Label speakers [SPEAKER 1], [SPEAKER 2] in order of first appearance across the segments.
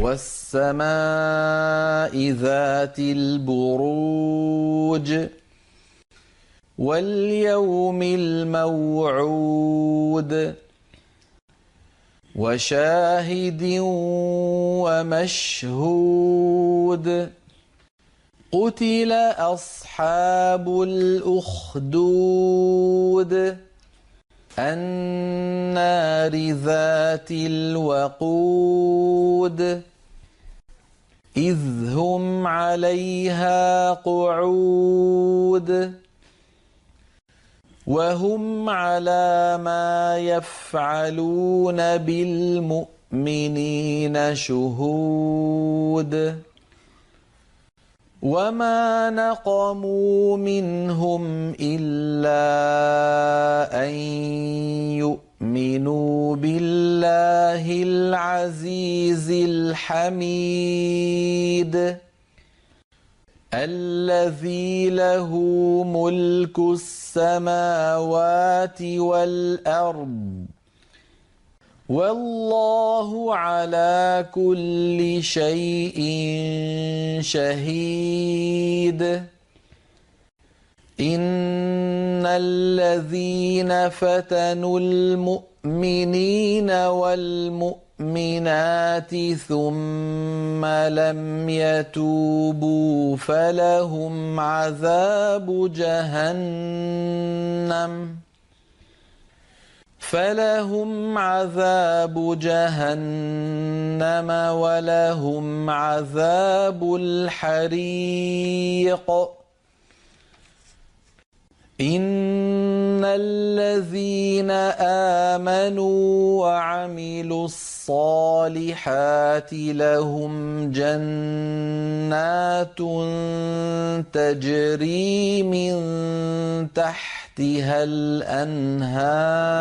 [SPEAKER 1] والسماء ذات البروج واليوم الموعود وشاهد ومشهود قتل أصحاب الأخدود النار ذات الوقود إذ هم عليها قعود وهم على ما يفعلون بالمؤمنين شهود وما نقموا منهم إلا أن يؤمنوا بالله العزيز الحميد الذي له ملك السماوات والأرض والله على كل شيء شهيد إن الذين فتنوا المؤمنين والمؤمنات ثم لم يتوبوا فلهم عذاب جهنم ولهم عذاب الحريق إن الذين آمنوا وعملوا الصالحات لهم جنات تجري من تحتها الأنهار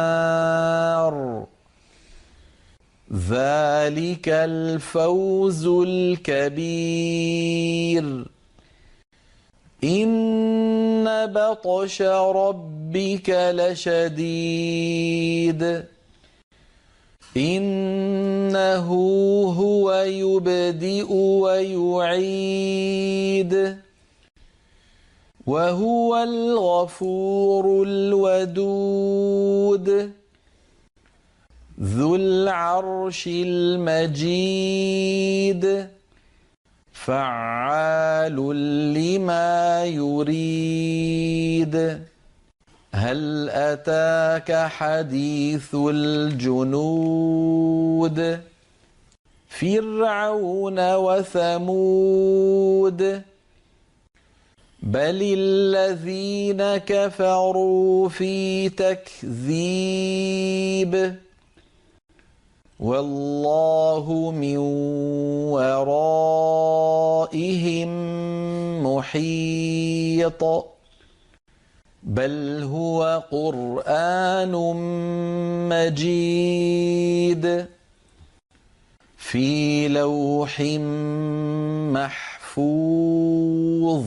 [SPEAKER 1] ذلك الفوز الكبير إن بطش ربك لشديد إنه هو يبدئ ويعيد وهو الغفور الودود ذو العرش المجيد فعال لما يريد هل أتاك حديث الجنود فرعون وثمود بل الذين كفروا في تكذيب والله من ورائهم محيط بل هو قرآن مجيد في لوح محفوظ